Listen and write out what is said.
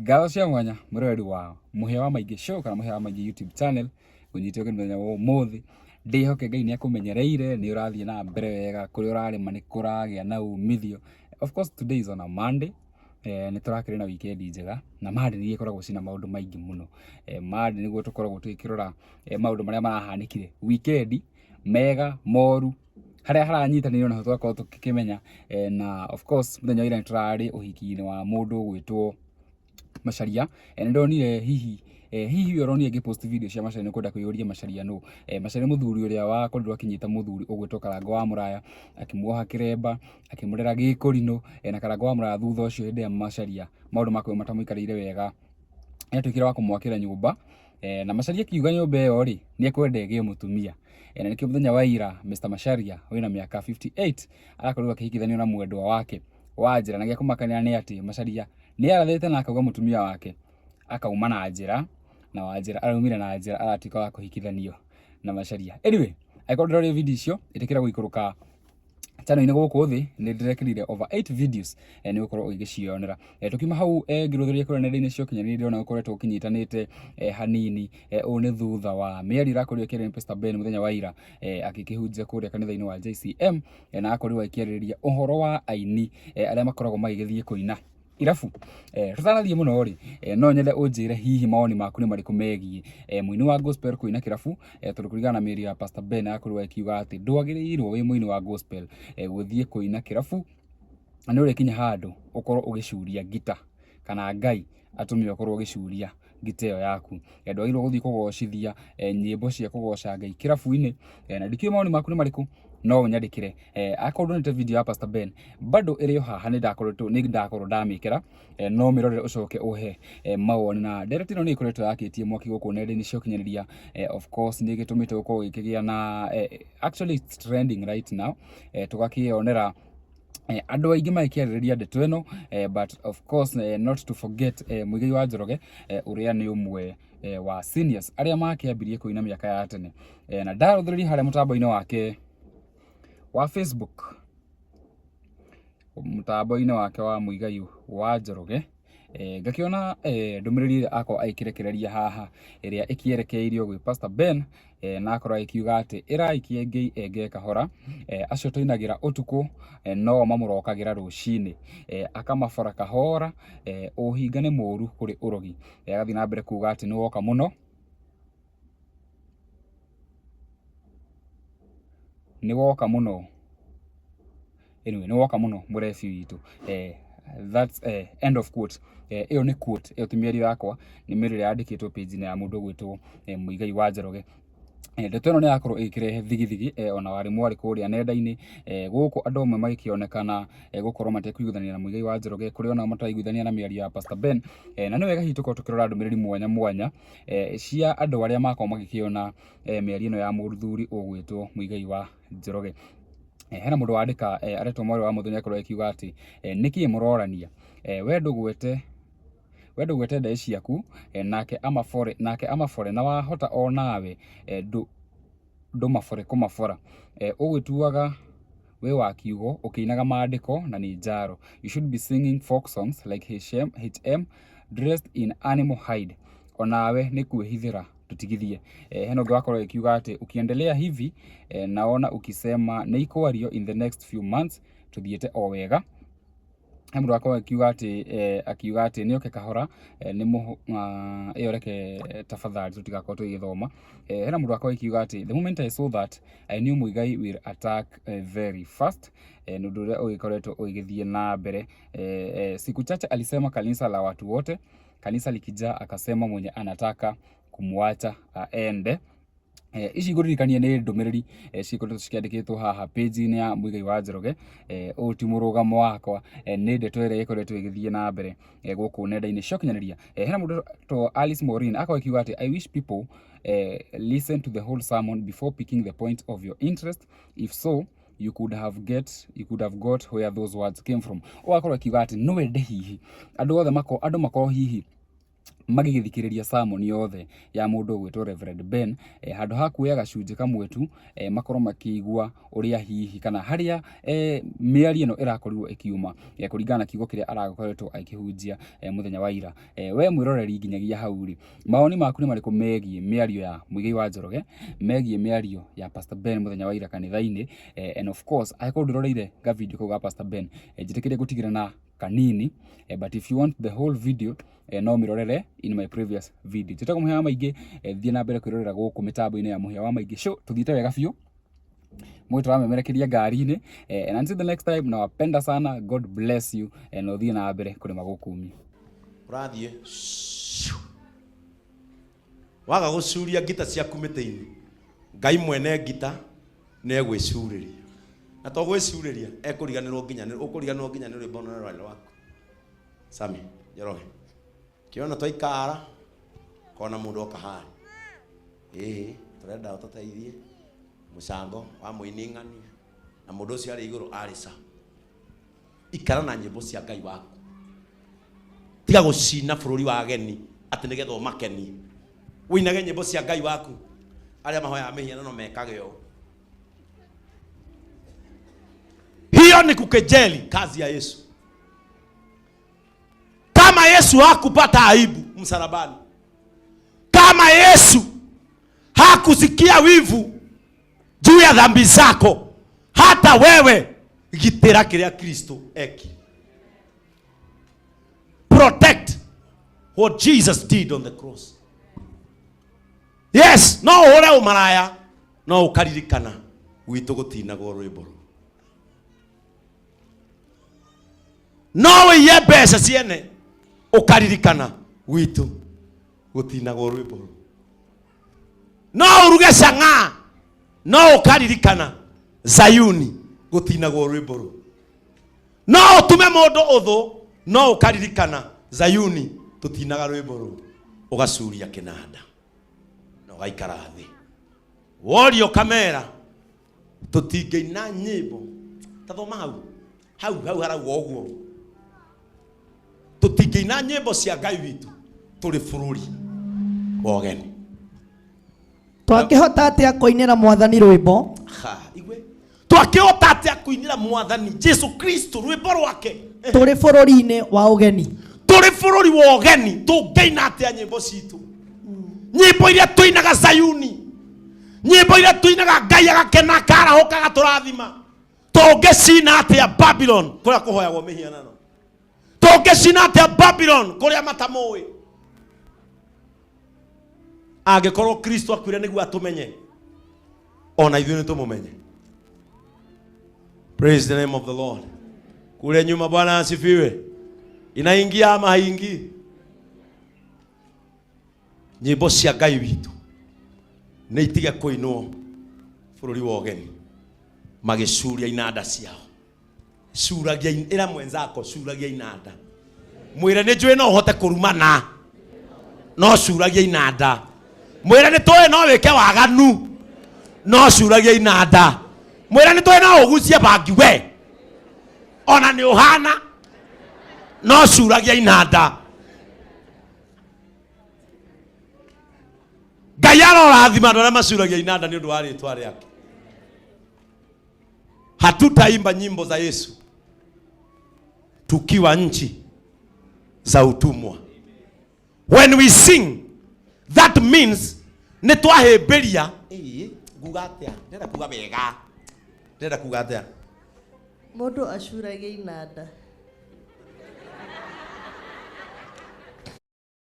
Ngatho cia mwanya mũrori wa Mũhĩa wa Maingĩ show kana Mũhĩa wa Maingĩ YouTube channel kunyitwo mũthenya wa ũmũthĩ. Ndihoke Ngai nĩ akũmenyereire nĩ ũrathiĩ na mbere wega kũrĩa ũrarĩma nĩ kũragĩa na umithio. Of course today is on a Monday. Nĩ tũrakĩrĩ na weekend njega na Monday nĩ ikoragwo cina maũndũ maingĩ mũno. Monday nĩguo tũkoragwo tũkĩrora maũndũ marĩa marahanĩkire weekend mega moru harĩa haranyitanĩrwo na tũgakorwo tũkĩmenya. Na of course mũthenya wa ira nĩ tũrarĩ ũhiki-inĩ wa mũndũ ũgwĩtwo Macharia. Nĩ ndonire hihi ũronire ngĩpost video cia Macharia nĩ kwenda kwĩyũria Macharia no. Macharia mũthuri ũrĩa wakorirwo akinyita mũthuri ũgwĩtwo Karango wa Mũraya akĩmuoha kĩremba akĩmũrera gĩkũrinũ na Karango wa Mũraya thutha ũcio hĩndĩ ya Macharia maũndũ makwe matamũikarĩire wega nĩ atuĩkire wa kũmwakĩra nyũmba. Na Macharia akiuga nyũmba ĩyo rĩ nĩ ekwenda ĩgĩe mũtumia. Na nĩkĩo mũthenya wa ira Mr. Macharia wĩna mĩaka 58 arakorirwo akĩhikithanio na mwendwa wake wa njĩra, na gĩa kũmakania nĩ atĩ Macharia nĩ arathĩte na akauga mũtumia wake akauma na njĩra na wa njĩra araumire na njĩra aratuĩka wa kũhikithanio na Macharia. Anyway, angĩkorwo ndĩrorire video icio ĩtĩkĩra gũikũrũka channel-inĩ gũkũ thĩ nĩ ndĩrekĩrire over 8 videos nĩ ũkorwo ũgĩcionera. Tukiuma hau ngĩrũthĩria kũrĩa nenda-inĩ cia ũkinyanĩria ndĩrona ũkoretwo ũkinyitanĩte hanini. Ũũ nĩ thutha wa mĩario ĩrakorirwo ĩkĩaria nĩ Pst Ben mũthenya wa ira agĩkĩhunjia kũrĩa kanitha-inĩ wa JCM na akorirwo akĩarĩrĩria ũhoro wa aini arĩa makoragwo magĩgĩthiĩ kuina Kilabu. Tũtanathiĩ mũno rĩ no nyende ũnjĩre hihi mawoni maku nĩ marĩkũ megiĩ mũini wa gospel kuina Kilabu, tondũ kũringana na mĩario ya Pst Ben akorirwo akiuga atĩ ndwagĩrĩirwo wĩ mũini wa gospel gũthiĩ kuina Kilabu, na nĩ ũrĩkinya handũ ũkorwo ũgĩcuria ngita kana Ngai atũme ũkorwo ũgĩcuria ngita ĩyo yaku. Ndwagĩrĩirwo gũthiĩ kũgocithia nyĩmbo cia kũgoca Ngai Kilabu-inĩ. Na ndikiũĩ mawoni maku nĩ marĩkũ no ũnyandĩkĩre. Akorwo nĩ video ya Pst Ben bado ĩrĩ o haha nĩ ndakorwo ndamĩkĩra no mĩrorere ũcoke ũhe mawoni. Na ndereti ĩno nĩ ĩkoretwo yakĩtie mwaki gũkũ nenda-inĩ cia ũkinyanĩria. Of course nĩ ĩgĩtũmĩte gũkorwo gĩkĩgĩa na actually it's trending right now. Tũgakĩonera andũ aingĩ magĩkĩarĩrĩria ndeto ĩno, but of course not to forget Muigai wa Njoroge ũrĩa nĩ ũmwe wa seniors arĩa makĩambirie kuina mĩaka ya tene. Na ndarũthĩrĩria harĩa mũtambo-inĩ wake wa Facebook, mũtambo-inĩ wake wa Muigai wa Njoroge, ngakĩona ndũmĩrĩri ĩrĩa akorwo agĩkĩrekereria haha ĩrĩa ĩkĩerekeirio gwĩ Pst Ben, na akorwo akiuga atĩ ĩraikie Ngai enge kahora, acio tũinagĩra ũtukũ no mamũrokagĩra rũcinĩ, akamabora kahora, ũhinga nĩ mũru kũrĩ ũrogi. Agathiĩ na mbere kuuga atĩ nĩ woka mũno, nĩ woka mũno, anyway nĩ woka mũno mũrebi witũ. That's end of quote. Ĩyo nĩ quote, ĩyo ti mĩario yakwa, nĩ mĩario ĩrĩa yandĩkĩtwo page-inĩ ya mũndũ ũgwĩtwo Muigai wa Njoroge. Ndeto ĩno nĩ yakorwo ĩkĩrehe thigithigi ona warĩ mwarĩ kũrĩa nenda-inĩ gũkũ andũ amwe magĩkĩonekana gũkorwo matekũiguithania na Muigai wa Njoroge, kũrĩ ona mataraiguithania na mĩario ya Pst Ben. Na nĩ wega hihi tũkorwo tũkĩrora ndũmĩrĩri mwanya mwanya cia andũ arĩa makorwo magĩkĩona mĩario ĩno ya mũthuri ũgwĩtwo Muigai wa Njoroge. Hena mũndũ wandĩka aretwo mwarĩ wa mũthenya akorwo akiuga atĩ nĩkĩĩ mũrorania, we ndũgwete ndaĩ ciaku nake amabore na wahota o nawe ndũmabore kũmabora. Ũgwĩtuaga we wa kiugo ũkĩinaga maandĩko na nĩ njaro. You should be singing folk songs like HM dressed in animal hide. Onawe nĩ kwĩhithĩra tutigithie. Heno ũngĩ wakorwo akiuga atĩ ukiendelea hivi naona ukisema nĩ ikwario in the next few months tuthiĩte o wega. He mũndũ wakorwo akiuga atĩ nĩ oke kahora nĩ ĩyo reke tafadhali tũtigakorwo tũgĩthoma. Hena mũndũ wakorwo akiuga atĩ the moment I saw that I knew Muigai will attack very fast. Nĩ ũndũ ũrĩa ũgĩkoretwo ũgĩthiĩ na mbere. Siku chache alisema kanisa la watu wote, kanisa likijaa akasema mwenye anataka kumwacha aende. Ici ngũririkania nĩ ndũmĩrĩri cikoretwo cikĩandĩkĩtwo haha page-inĩ ya Muigai wa Njoroge. Ũũ ti mũrũgamo wakwa, nĩ ndeto ĩrĩa ĩkoretwo ĩgĩthiĩ na mbere gũkũ nenda-inĩ cia ũkinyanĩria. Hena mũndũ to Alice Morin akorwo akiuga atĩ I wish people listen to the whole sermon before picking the point of your interest. If so you could have got where those words came from. Akorwo akiuga atĩ no wende hihi andũ othe makorwo hihi magigithikiriria sermon yothe ya mundu gwitwo Reverend Ben handu ha kuoya gacunje kamwe tu makorwo makigua uria hihi kana haria miari ino irakorirwo ikiuma kuringana na kiugo kiria arakoretwo akihunjia muthenya wa ira. We mwiroreri nginyagia hau ri, maoni maku ni mariku megie miario ya Muigai wa Njoroge, megie miario ya Pastor Ben muthenya wa ira kanitha-ini, and of course akorwo ndiroreire ga video ko ga Pastor Ben njitikirie gutigira na kanini, but if you want the whole video no mirorere in my previous video. Njitagwo Muhia wa Maige, thie na mbere kwirorera guku mitambo-ini ya Muhia wa Maige show, tuthiite wega biu mwitu ramemerekeria ngari-ini, and until the next time, nawapenda sana, God bless you, and no thie na mbere kurima gukumi urathie waga gucuria ngita ciaku miti-ini, Ngai mwene ngita ne gwicuriria na to gwicuriria ekuriganirwo nginya ni rwimbo na rwale waku Sami Njoroge kiona twaikara kona mundu okahari turenda ututaithie mucango wa muining'ania na mundu ucio ari iguru arisa ikara na nyimbo cia Ngai waku, tiga gucina bururi wa ageni ati nigetha umakeni, uinage nyimbo cia Ngai waku. Aria mahoya mehia no mekage o. Hiyo ni kukejeli kazi ya Yesu. Kama Yesu hakupata aibu msalabani, kama Yesu hakusikia wivu juu ya dhambi zako, hata wewe gitira kiria Kristo eki. Protect what Jesus did on the cross. Yes, no ore umaraya, no ukaririkana witu gutinago rwimbo. No ye besa ciene ukaririkana witu gutinago rwimbo. No uruge canga, no ukaririkana Zayuni gutinago rwimbo. No utume mundu uthu, no ukaririkana Zayuni tutinaga rwimbo. Ugacuria kinanda no gaikara thi worio kamera tutingeina nyimbo tathoma hau harau oguo tutingeina nyimbo cia Ngai witu turi bururi wogeni. Twakihota atia kuinira mwathani rwimbo igwe twakihota atia kuinira mwathani Jesu Kristo rwimbo rwake turi bururi-ini wa ugeni, turi bururi wa ugeni tungeina atia nyimbo citu, nyimbo iria tuinaga Zayuni, nyimbo iria tuinaga Ngai agakena karahuka gaturathima, tungecina atia Babylon kuria kuhoyagwo mihianano, tungecina atia Babylon kuria matamui. Angekorwo Kristo akwire niguo atumenye, ona ithuĩ nitumumenye. Praise the name of the Lord. Kule nyuma Bwana asifiwe. Inaingia ama haingii? Nyimbo cia Ngai witu nĩ itige kũinwo bũrũri wa ũgeni magicuria inanda ciao. Curagia ĩra mwenzako, curagia inanda. Mwĩre nĩ njũĩ no ũhote kũrumana, no curagia inanda. Mwĩre nĩ tũĩ no wĩke waganu, no curagia inanda. Mwĩre nĩ tũĩ no ũgucie bangi we, ona nĩ ũhana, no curagia inanda. Ngai arorathima andũ arĩa macuragia inanda nĩ ũndũ wa rĩĩtwa rĩake. Hatutaimba nyimbo za Yesu tukiwa nchi za utumwa. When we sing, that means nĩ twahĩmbĩria ngugatea ndĩrenda kuga wega, ndĩrenda kuga atia mundu acuragia inanda